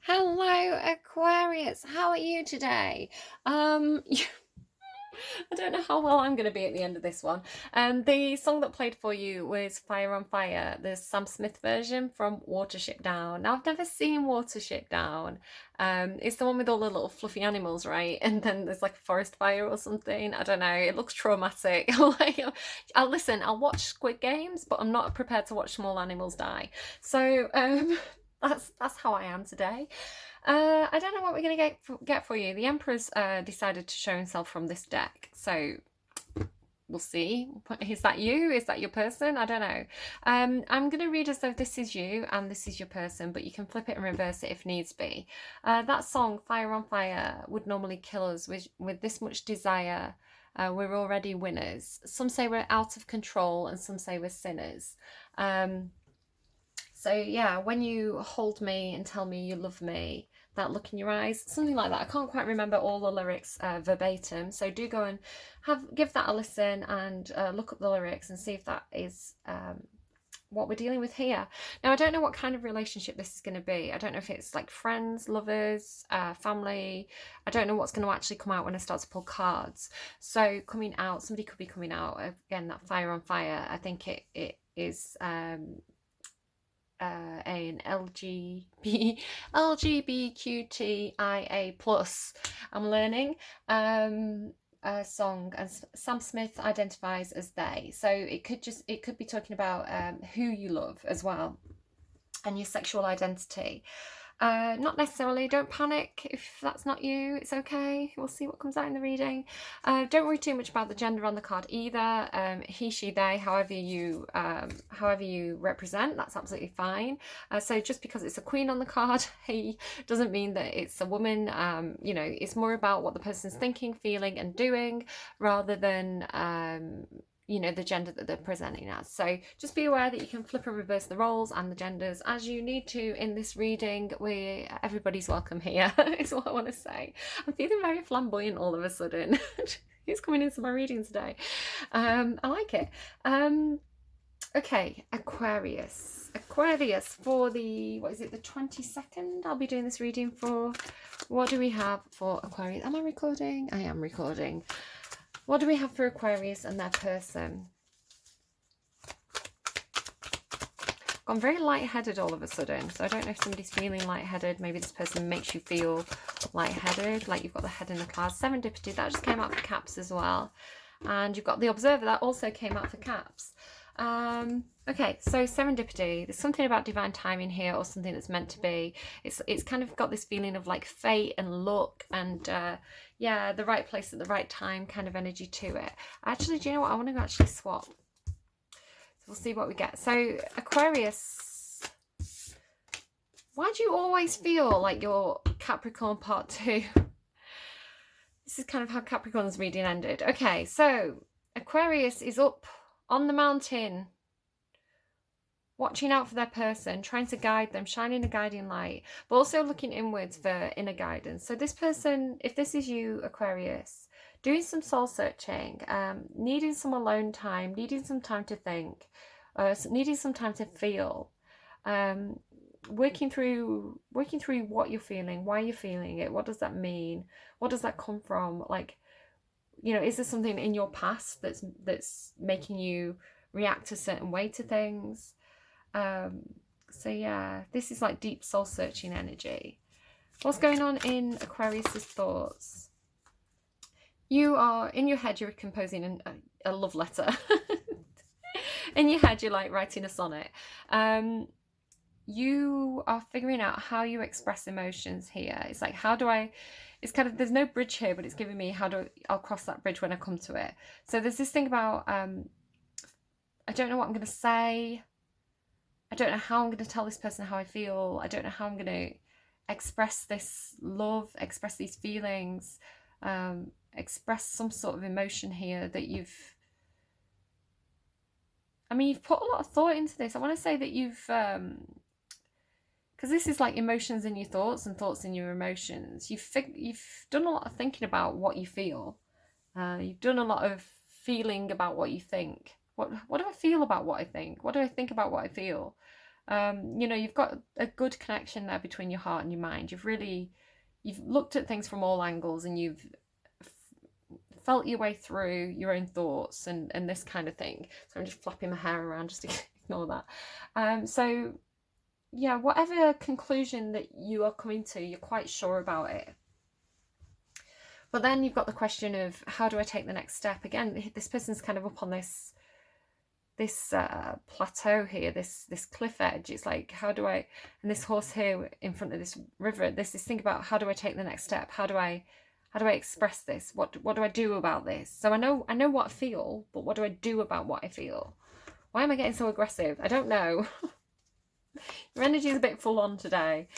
Hello, Aquarius. How are you today? Um, I don't know how well I'm going to be at the end of this one. The song that played for you was Fire on Fire, the Sam Smith version from Watership Down. Now, I've never seen Watership Down. It's the one with all the little fluffy animals, right? And then there's like a forest fire or something. I don't know. It looks traumatic. I'll listen, I'll watch Squid Games, but I'm not prepared to watch small animals die. So, that's how I am today. I don't know what we're going to get for you. The Emperor's decided to show himself from this deck, so we'll see. Is that you? Is that your person? I don't know. I'm going to read as though this is you and this is your person, but you can flip it and reverse it if needs be. That song, Fire on Fire, would normally kill us with this much desire. We're already winners. Some say we're out of control and some say we're sinners. So yeah, when you hold me and tell me you love me, that look in your eyes, something like that. I can't quite remember all the lyrics verbatim, so do go and give that a listen and look up the lyrics and see if that is what we're dealing with here. Now, I don't know what kind of relationship this is going to be. I don't know if it's like friends, lovers, family. I don't know what's going to actually come out when I start to pull cards. So coming out, somebody could be coming out, again, that Fire on Fire. I think it is an LGBTQIA plus. I'm learning song, and Sam Smith identifies as they. So it could be talking about who you love as well, and your sexual identity. Not necessarily, don't panic if that's not you, it's okay. We'll see what comes out in the reading. Don't worry too much about the gender on the card either. He, she, they, however you represent, that's absolutely fine. So just because it's a queen on the card, he doesn't mean that it's a woman. It's more about what the person's thinking, feeling, and doing rather than the gender that they're presenting as. So just be aware that you can flip and reverse the roles and the genders as you need to in this reading. Everybody's welcome here, is what I want to say. I'm feeling very flamboyant all of a sudden. Who's coming into my reading today? I like it. Okay, Aquarius for the 22nd. I'll be doing this reading for. What do we have for Aquarius? Am I recording? I am recording. What do we have for Aquarius and their person? I'm very lightheaded all of a sudden, so I don't know if somebody's feeling lightheaded. Maybe this person makes you feel lightheaded, like you've got the head in the clouds. Serendipity, that just came out for caps as well. And you've got the Observer, that also came out for caps. Okay, so serendipity, there's something about divine timing here, or something that's meant to be. It's kind of got this feeling of like fate and luck and the right place at the right time kind of energy to it. Actually, do you know what? I want to actually swap. So we'll see what we get. So Aquarius, why do you always feel like you're Capricorn part 2? This is kind of how Capricorn's reading ended. Okay, so Aquarius is up on the mountain, watching out for their person, trying to guide them, shining a guiding light, but also looking inwards for inner guidance. So this person, if this is you, Aquarius, doing some soul searching, needing some alone time, needing some time to think, needing some time to feel, working through what you're feeling, why you're feeling it, what does that mean, what does that come from, like, is there something in your past that's making you react a certain way to things? So yeah, this is like deep soul searching energy. What's going on in Aquarius's thoughts? You are in your head, you're composing a love letter. In your head, you're like writing a sonnet. You are figuring out how you express emotions here. It's like, it's kind of, there's no bridge here, but it's giving me I'll cross that bridge when I come to it. So there's this thing about, I don't know what I'm going to say. I don't know how I'm going to tell this person how I feel. I don't know how I'm going to express this love, express these feelings, express some sort of emotion here that you've put a lot of thought into this. I want to say that you've, because this is like emotions in your thoughts and thoughts in your emotions. You've done a lot of thinking about what you feel. You've done a lot of feeling about what you think. What do I feel about what I think? What do I think about what I feel? You know, you've got a good connection there between your heart and your mind. You've looked at things from all angles, and you've felt your way through your own thoughts and this kind of thing. So I'm just flapping my hair around, just to ignore that. So yeah, whatever conclusion that you are coming to, you're quite sure about it. But then you've got the question of, how do I take the next step? Again, this person's kind of up on this plateau here, this cliff edge. It's like, how do I, and this horse here in front of this river, this think about, how do I take the next step? How do I express this? What do I do about this? So I know what I feel, but what do I do about what I feel? Why am I getting so aggressive? I don't know. Your energy is a bit full on today.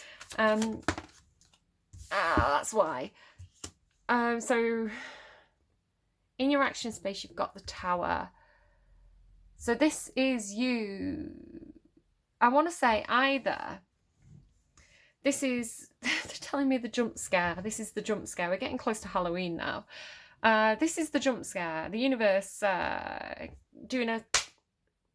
That's why. So in your action space, you've got the Tower. So this is you. I want to say either this is, they're telling me the jump scare. This is the jump scare. We're getting close to Halloween now. This is the jump scare. The universe doing a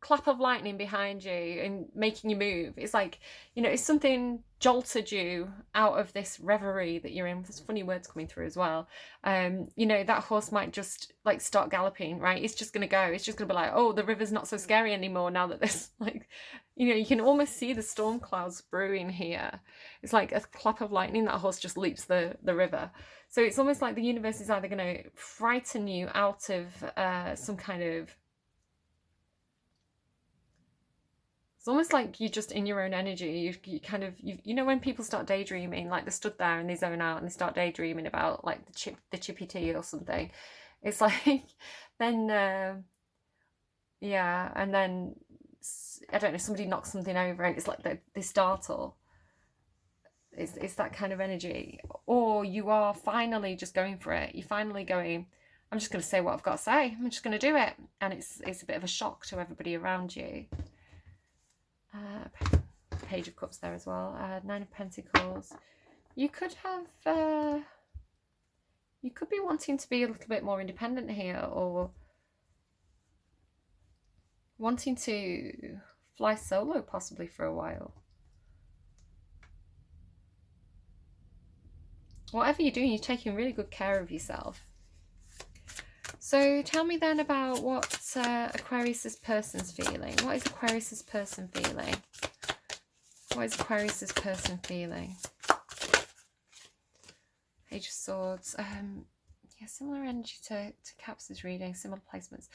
clap of lightning behind you and making you move. It's like, you know, if something jolted you out of this reverie that you're in, there's funny words coming through as well, you know, that horse might just like start galloping, right? It's just gonna go, it's just gonna be like, oh, the river's not so scary anymore now that this, like, you know, you can almost see the storm clouds brewing here. It's like a clap of lightning, that horse just leaps the river. So it's almost like the universe is either gonna frighten you out of some kind of, it's almost like you're just in your own energy. You kind of, you know, when people start daydreaming, like they stood there and they zone out and they start daydreaming about like the chippy tea or something. It's like, then, yeah, and then, I don't know, somebody knocks something over and it's like they startle. It's that kind of energy. Or you are finally just going for it. You're finally going, I'm just going to say what I've got to say. I'm just going to do it. And it's a bit of a shock to everybody around you. Page of Cups there as well. Nine of Pentacles. You could have, you could be wanting to be a little bit more independent here, or wanting to fly solo possibly for a while. Whatever you're doing, you're taking really good care of yourself. So tell me then about what Aquarius's person's feeling. What is Aquarius's person feeling? What is Aquarius's person feeling? Page of Swords. Yeah, similar energy to Caps's reading, similar placements.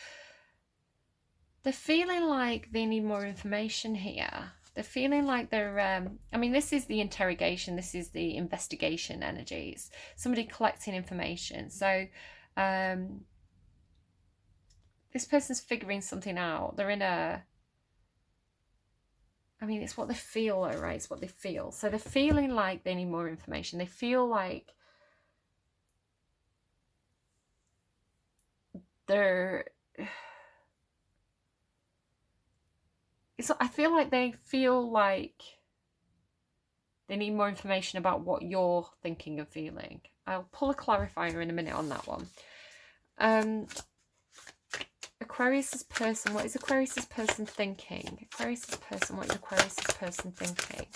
They're feeling like they need more information here. They're feeling like they're, I mean, this is the interrogation, this is the investigation energies. Somebody collecting information. So, this person's figuring something out. They're in a, I mean, it's what they feel though, right? It's what they feel. So they're feeling like they need more information. They feel like they're, I feel like they feel like they need more information about what you're thinking and feeling. I'll pull a clarifier in a minute on that one. Aquarius's person, what is Aquarius's person thinking? Aquarius's person, what is Aquarius's person thinking?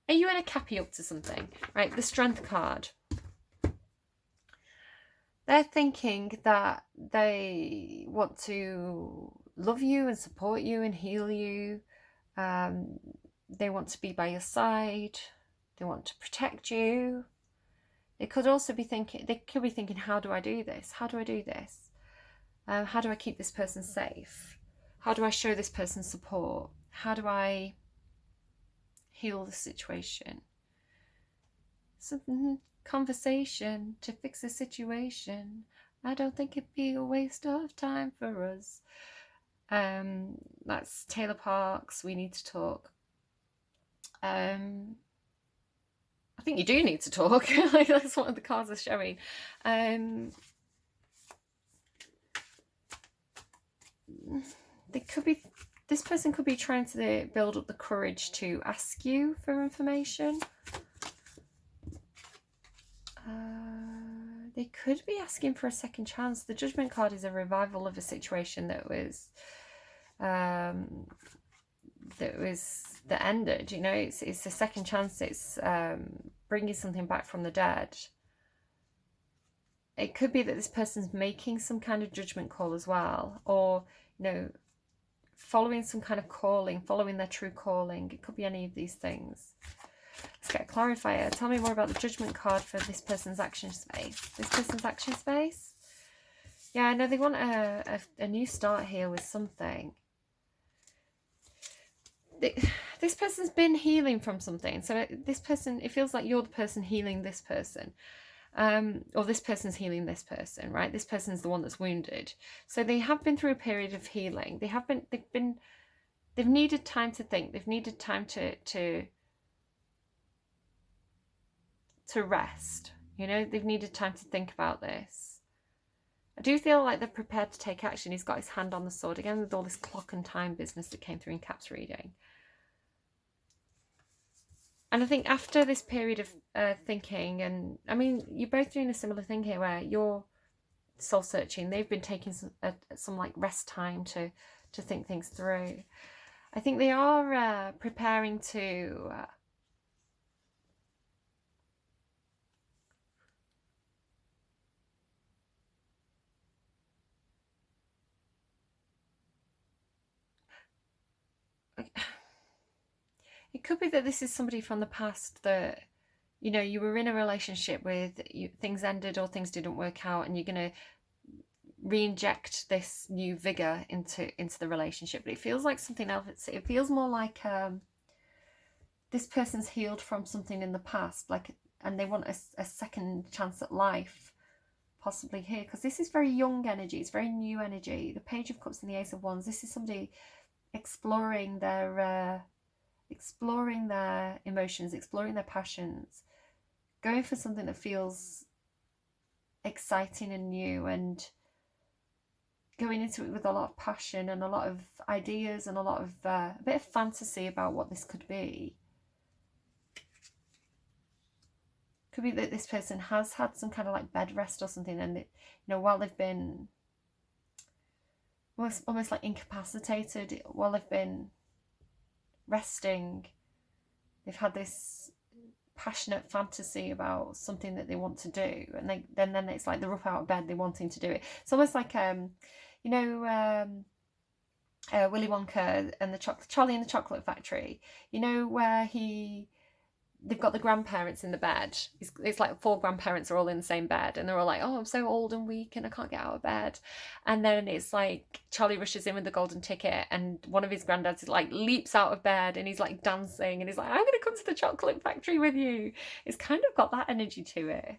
Are you in a cappy up to something? Right, the Strength card. They're thinking that they want to love you and support you and heal you. They want to be by your side. They want to protect you. They could also be thinking, how do I do this? How do I do this? How do I keep this person safe? How do I show this person support? How do I heal the situation? Some conversation to fix the situation. I don't think it'd be a waste of time for us. That's Taylor Parks, We Need to Talk. I think you do need to talk. Like, that's what the cards are showing. They could be, this person could be trying to build up the courage to ask you for information. They could be asking for a second chance. The Judgment card is a revival of a situation that ended. You know, it's a second chance. It's bringing something back from the dead. It could be that this person's making some kind of judgment call as well, or, you know, following some kind of calling, following their true calling. It could be any of these things. Let's get a clarifier. Tell me more about the Judgment card for this person's action space. This person's action space? Yeah, I know they want a new start here with something. This person's been healing from something. So this person, it feels like you're the person healing this person. Or this person's healing this person, right? This person's the one that's wounded. So they have been through a period of healing. They've needed time to think. They've needed time to rest. You know, they've needed time to think about this. I do feel like they're prepared to take action. He's got his hand on the sword again with all this clock and time business that came through in Cap's reading. And I think after this period of thinking, and I mean, you're both doing a similar thing here where you're soul searching. They've been taking some like rest time to think things through. I think they are preparing to it could be that this is somebody from the past that, you know, you were in a relationship with, things ended or things didn't work out, and you're going to re-inject this new vigor into the relationship. But it feels like something else. It feels more like this person's healed from something in the past, like, and they want a second chance at life, possibly here, because this is very young energy. It's very new energy. The Page of Cups and the Ace of Wands. This is somebody exploring their emotions, exploring their passions, going for something that feels exciting and new, and going into it with a lot of passion and a lot of ideas and a bit of fantasy about what this could be. Could be that this person has had some kind of like bed rest or something, and you know, while they've been almost like incapacitated, while they've been resting, they've had this passionate fantasy about something that they want to do, and then it's like they're up out of bed, they're wanting to do it. It's almost like you know, Willy Wonka and Charlie and the Chocolate Factory, you know, where they've got the grandparents in the bed. It's like 4 grandparents are all in the same bed, and they're all like, oh, I'm so old and weak and I can't get out of bed. And then it's like Charlie rushes in with the golden ticket, and one of his granddads like leaps out of bed, and he's like dancing, and he's like, I'm going to come to the chocolate factory with you. It's kind of got that energy to it.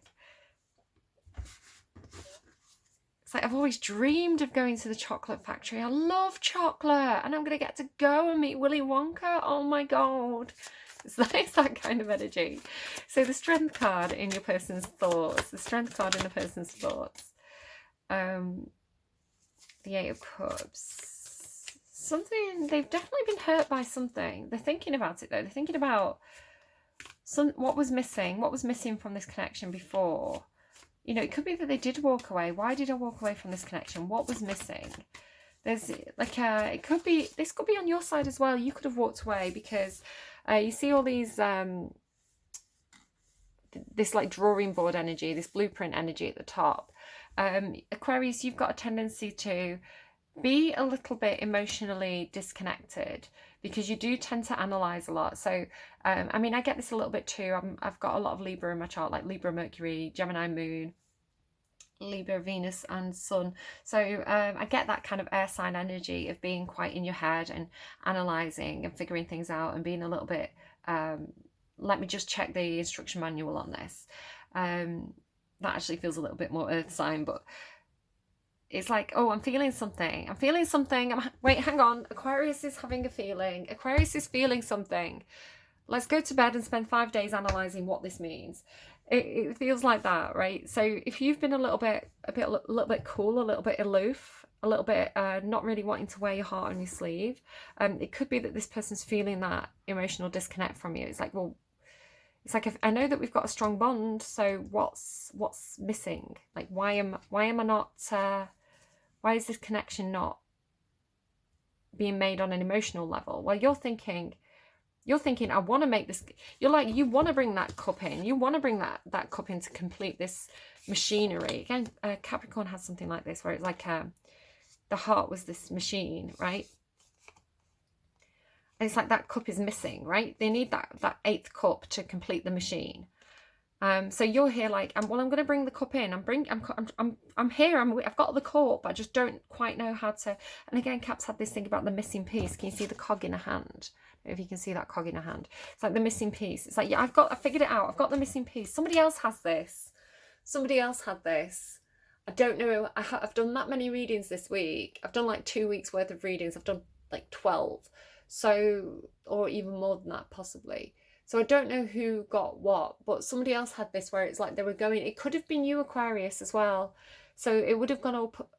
It's like, I've always dreamed of going to the chocolate factory. I love chocolate, and I'm going to get to go and meet Willy Wonka. Oh my God. It's that kind of energy. So the Strength card in your person's thoughts. The Strength card in the person's thoughts. The 8 of Cups. Something, they've definitely been hurt by something. They're thinking about it though. They're thinking about what was missing from this connection before. You know, it could be that they did walk away. Why did I walk away from this connection? What was missing? There's like this could be on your side as well. You could have walked away because you see all these this like drawing board energy, this blueprint energy at the top. Aquarius, you've got a tendency to be a little bit emotionally disconnected because you do tend to analyze a lot. So I mean, I get this a little bit too. I've got a lot of Libra in my chart, like Libra Mercury, Gemini Moon, Libra Venus and Sun. So I get that kind of air sign energy of being quite in your head and analysing and figuring things out and being a little bit let me just check the instruction manual on this. That actually feels a little bit more earth sign, but it's like, oh, I'm feeling something. Wait, hang on. Aquarius is having a feeling. Aquarius is feeling something. Let's go to bed and spend 5 days analysing what this means. It feels like that, right? So if you've been a little bit cool, a little bit aloof, a little bit not really wanting to wear your heart on your sleeve, it could be that this person's feeling that emotional disconnect from you. It's like, well, It's like, if I know that we've got a strong bond, so what's missing? Like, why am I not, why is this connection not being made on an emotional level? Well, you're thinking, I want to make this, you want to bring that cup in, you want to bring that cup in to complete this machinery. Again, Capricorn has something like this, where it's like, the heart was this machine, right? And it's like that cup is missing, right? They need that eighth cup to complete the machine. So you're here like, well, I'm going to bring the cup in. I'm here. I've got the cup. I just don't quite know how to. And again, Cap's had this thing about the missing piece. Can you see the cog in a hand? If you can see that cog in a hand, it's like the missing piece. It's like, yeah, I figured it out. I've got the missing piece. Somebody else has this. Somebody else had this. I don't know. I've done that many readings this week. I've done like 2 weeks worth of readings. I've done like 12. So, or even more than that, possibly. So I don't know who got what, but somebody else had this where it's like they were going, it could have been you, Aquarius, as well. So it would have gone up,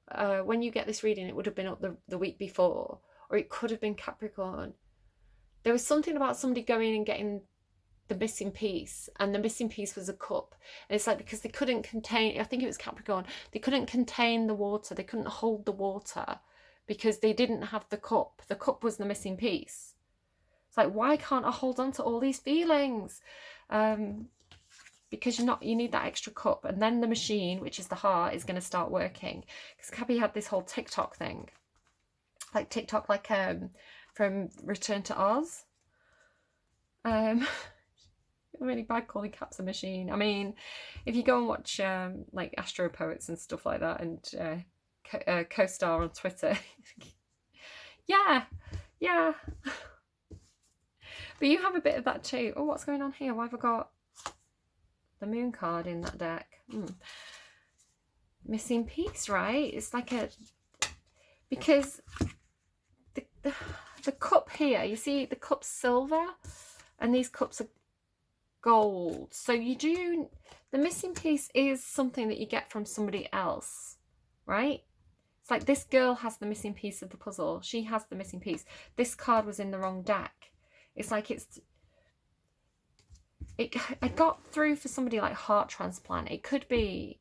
when you get this reading, it would have been up the week before, or it could have been Capricorn. There was something about somebody going and getting the missing piece, and the missing piece was a cup. And it's like, because they couldn't contain, I think it was Capricorn, they couldn't contain the water, they couldn't hold the water because they didn't have the cup. The cup was the missing piece. It's like, why can't I hold on to all these feelings? Because you need that extra cup, and then the machine, which is the heart, is going to start working. Because Cappy had this whole TikTok thing, like TikTok, like from Return to Oz. Really bad calling Caps a machine. I mean, if you go and watch like Astro Poets and stuff like that, and co-star on Twitter, yeah. But you have a bit of that too. Oh, what's going on here? Why have I got the moon card in that deck? Missing piece, right? It's like because the cup here, you see the cup's silver and these cups are gold. So the missing piece is something that you get from somebody else, right? It's like this girl has the missing piece of the puzzle. She has the missing piece. This card was in the wrong deck. It's like I got through for somebody like heart transplant. It could be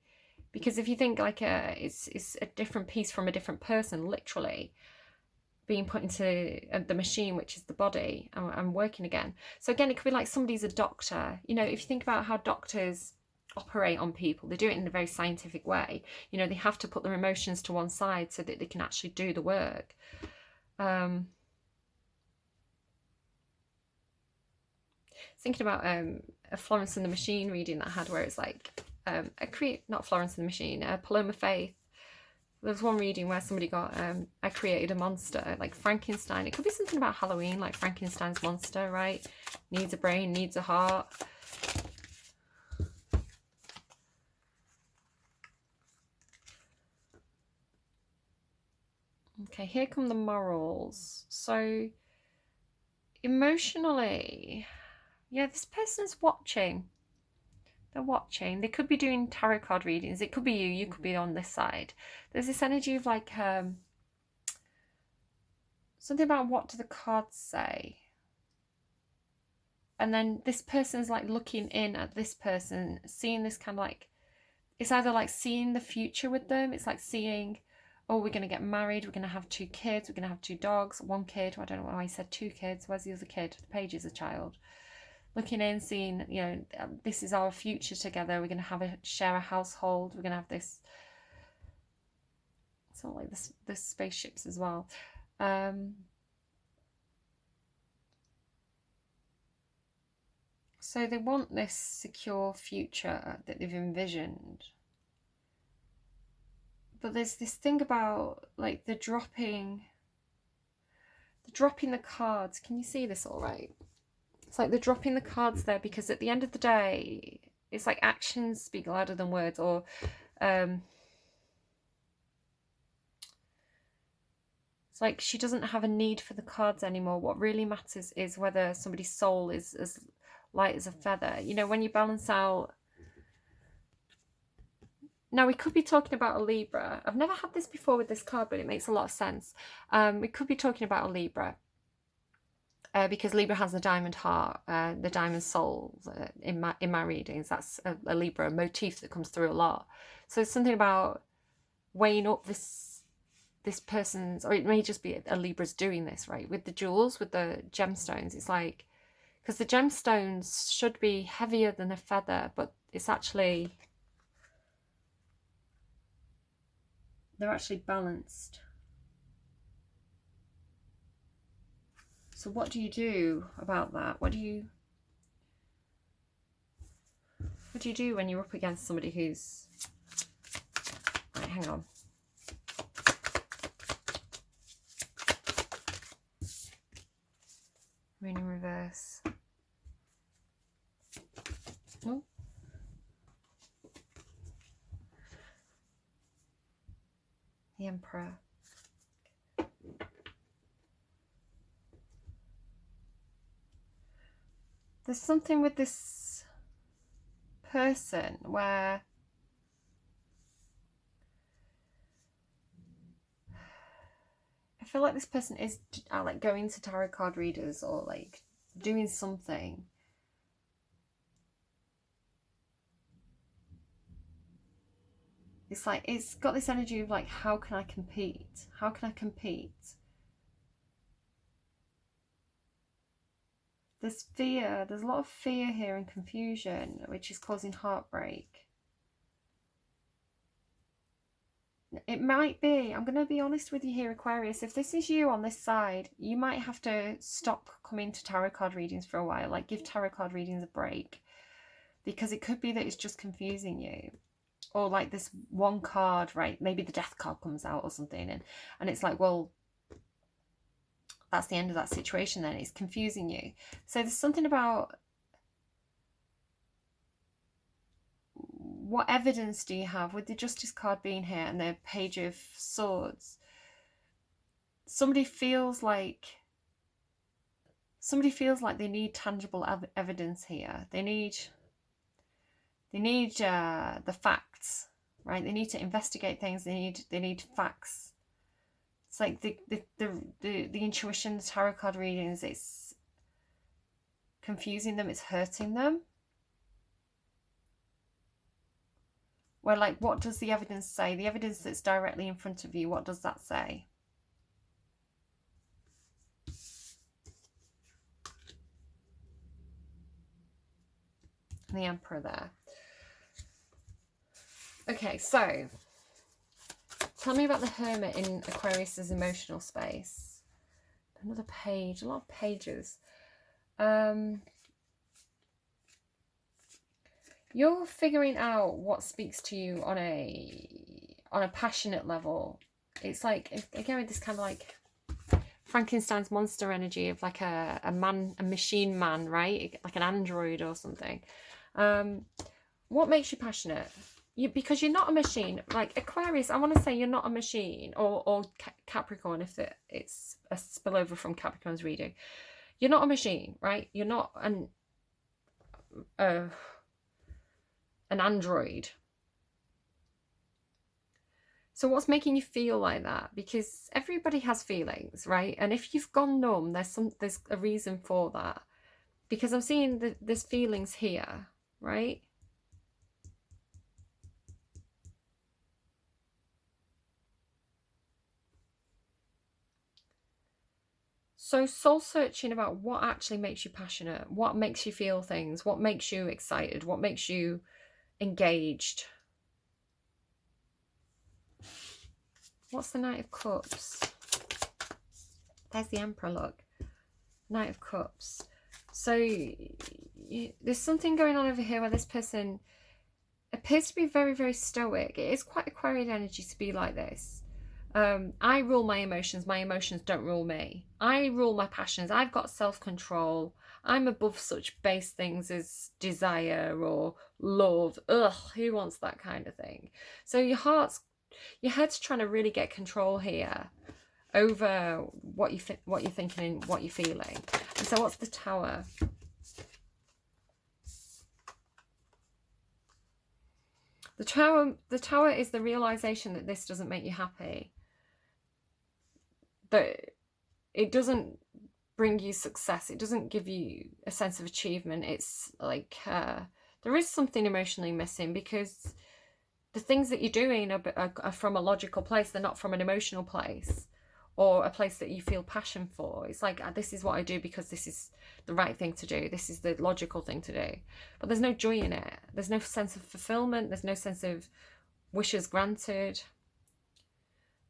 because if you think like it's a different piece from a different person, literally being put into the machine, which is the body, and working again. So again, it could be like somebody's a doctor. You know, if you think about how doctors operate on people, they do it in a very scientific way. You know, they have to put their emotions to one side so that they can actually do the work. Thinking about a Florence and the Machine reading that I had, where it's like not Florence and the Machine, Paloma Faith. There was one reading where somebody got I created a monster, like Frankenstein. It could be something about Halloween, like Frankenstein's monster, right? Needs a brain, needs a heart. Okay, here come the morals. So emotionally, yeah, this person's watching. They're watching. They could be doing tarot card readings. It could be you. You could be on this side. There's this energy of like something about what do the cards say. And then this person's like looking in at this person, seeing this kind of like, it's either like seeing the future with them. It's like seeing, oh, we're going to get married. We're going to have 2 kids. We're going to have 2 dogs, 1 kid. I don't know why I said 2 kids. Where's the other kid? The page is a child. Looking in, seeing, you know, this is our future together. We're going to share a household. We're going to have this. It's not like the spaceships as well. So they want this secure future that they've envisioned. But there's this thing about like the dropping the cards. Can you see this all right? It's like they're dropping the cards there because at the end of the day, it's like actions speak louder than words, or it's like she doesn't have a need for the cards anymore. What really matters is whether somebody's soul is as light as a feather. You know, when you balance out. Now, we could be talking about a Libra. I've never had this before with this card, but it makes a lot of sense. We could be talking about a Libra. because Libra has the diamond heart, the diamond soul in my readings. That's a Libra motif that comes through a lot. So it's something about weighing up this person's, or it may just be a Libra's doing this, right? With the jewels, with the gemstones, it's like, because the gemstones should be heavier than a feather, but it's actually, they're actually balanced. So what do you do about that? What do you do when you're up against somebody who's, right, hang on. Moon in reverse. Oh. The Emperor. There's something with this person where I feel like this person is like going to tarot card readers or like doing something. It's like, it's got this energy of like, how can I compete? How can I compete? There's fear, there's a lot of fear here and confusion, which is causing heartbreak. It might be, I'm going to be honest with you here, Aquarius, if this is you on this side, you might have to stop coming to tarot card readings for a while, like give tarot card readings a break, because it could be that it's just confusing you. Or like this one card, right, maybe the death card comes out or something, and it's like, well, that's the end of that situation then, it's confusing you. So there's something about, what evidence do you have with the Justice card being here and the Page of Swords? Somebody feels like they need tangible evidence here. They need the facts, right? They need to investigate things. They need facts. It's like the intuition, the tarot card readings, it's confusing them, it's hurting them. Where like, what does the evidence say? The evidence that's directly in front of you, what does that say? And the Emperor there. Okay, so tell me about the Hermit in Aquarius's emotional space. Another page, a lot of pages. You're figuring out what speaks to you on a passionate level. It's like, again, with this kind of like Frankenstein's monster energy of like a machine man, right? Like an android or something. What makes you passionate? Because you're not a machine. Like Aquarius, I want to say you're not a machine, or Capricorn, if it's a spillover from Capricorn's reading. You're not a machine, right? You're not an android. So what's making you feel like that? Because everybody has feelings, right? And if you've gone numb, there's a reason for that. Because I'm seeing there's feelings here, right? So soul searching about what actually makes you passionate, what makes you feel things, what makes you excited, what makes you engaged. What's the Knight of Cups? There's the Emperor, look. Knight of Cups. So there's something going on over here where this person appears to be very, very stoic. It is quite Aquarian energy to be like this. I rule my emotions don't rule me. I rule my passions. I've got self-control. I'm above such base things as desire or love. Ugh, who wants that kind of thing? So your head's trying to really get control here over what you're thinking and what you're feeling. And so what's the Tower? The Tower is the realization that this doesn't make you happy. That it doesn't bring you success. It doesn't give you a sense of achievement. It's like there is something emotionally missing, because the things that you're doing are from a logical place. They're not from an emotional place or a place that you feel passion for. It's like, this is what I do because this is the right thing to do. This is the logical thing to do. But there's no joy in it. There's no sense of fulfillment. There's no sense of wishes granted.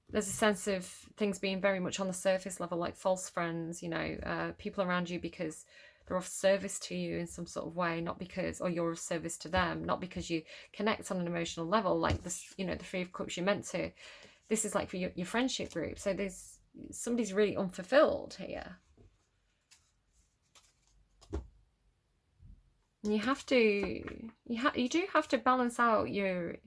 There's a sense of things being very much on the surface level, like false friends, you know, people around you because they're of service to you in some sort of way, not because, or you're of service to them, not because you connect on an emotional level, like this, you know, the Three of Cups you're meant to. This is like for your friendship group. So somebody's really unfulfilled here. And you do have to balance out your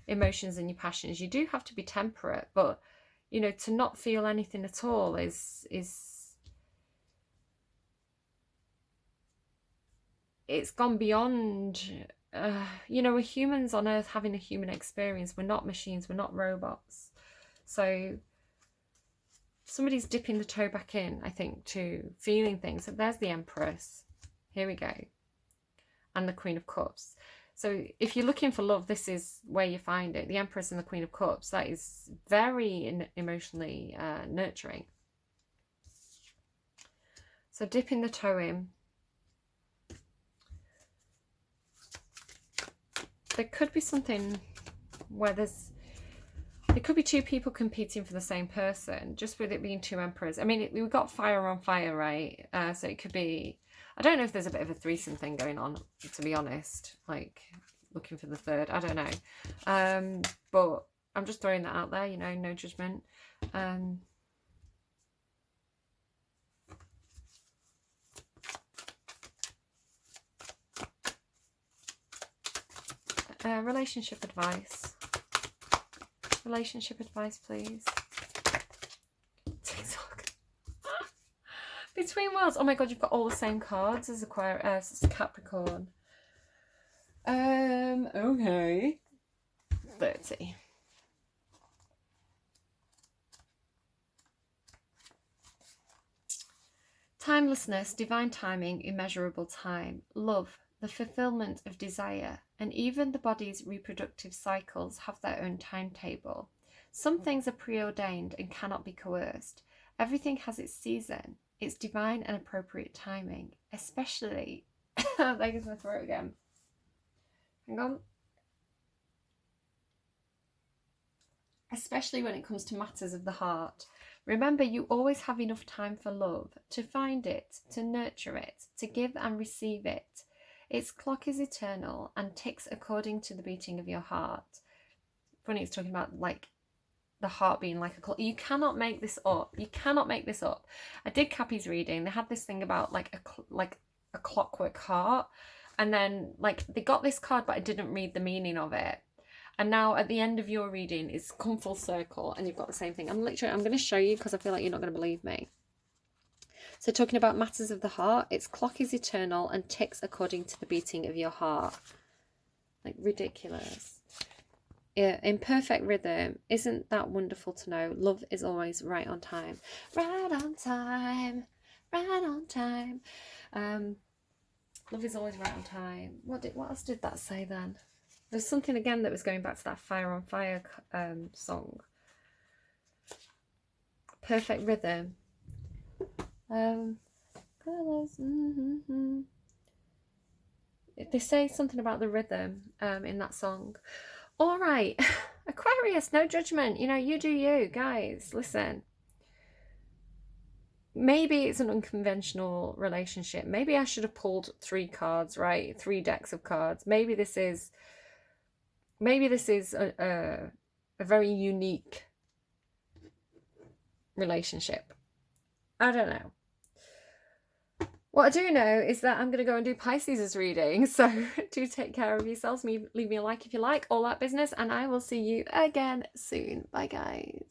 emotions and your passions. You do have to be temperate, but you know, to not feel anything at all is it's gone beyond, you know, we're humans on earth having a human experience. We're not machines, we're not robots. So somebody's dipping the toe back in, I think, to feeling things. So there's the Empress, here we go, and the Queen of Cups. So if you're looking for love, this is where you find it. The Empress and the Queen of Cups, that is very emotionally nurturing. So dipping the toe in. There could be something where there could be two people competing for the same person, just with it being two emperors. I mean, we've got fire on fire, right? So it could be, I don't know if there's a bit of a threesome thing going on, to be honest, like looking for the third, I don't know. But I'm just throwing that out there, you know, no judgment. Relationship advice. Relationship advice, please. TikTok. Between worlds. Oh my god, you've got all the same cards as Aquarius, Capricorn. Okay. 30. Timelessness, divine timing, immeasurable time, love, the fulfillment of desire, and even the body's reproductive cycles have their own timetable. Some things are preordained and cannot be coerced. Everything has its season, its divine and appropriate timing, especially... there goes my throat again. Hang on. Especially when it comes to matters of the heart. Remember, you always have enough time for love, to find it, to nurture it, to give and receive it. Its clock is eternal and ticks according to the beating of your heart. Funny, it's talking about like the heart being like a clock. You cannot make this up. You cannot make this up. I did Cappy's reading. They had this thing about like a clockwork heart, and then like they got this card, but I didn't read the meaning of it. And now at the end of your reading, it's come full circle, and you've got the same thing. I'm going to show you because I feel like you're not going to believe me. So talking about matters of the heart, its clock is eternal and ticks according to the beating of your heart. Like ridiculous. Yeah, in perfect rhythm. Isn't that wonderful to know? Love is always right on time. Right on time. Right on time. Love is always right on time. What else did that say then? There's something again that was going back to that Fire on Fire song. Perfect rhythm. They say something about the rhythm in that song. All right, Aquarius, no judgment. You know, you do you, guys. Listen. Maybe it's an unconventional relationship. Maybe I should have pulled 3 cards, right? 3 decks of cards. Maybe this is a very unique relationship. I don't know. What I do know is that I'm going to go and do Pisces' reading. So do take care of yourselves. Leave me a like if you like, all that business. And I will see you again soon. Bye, guys.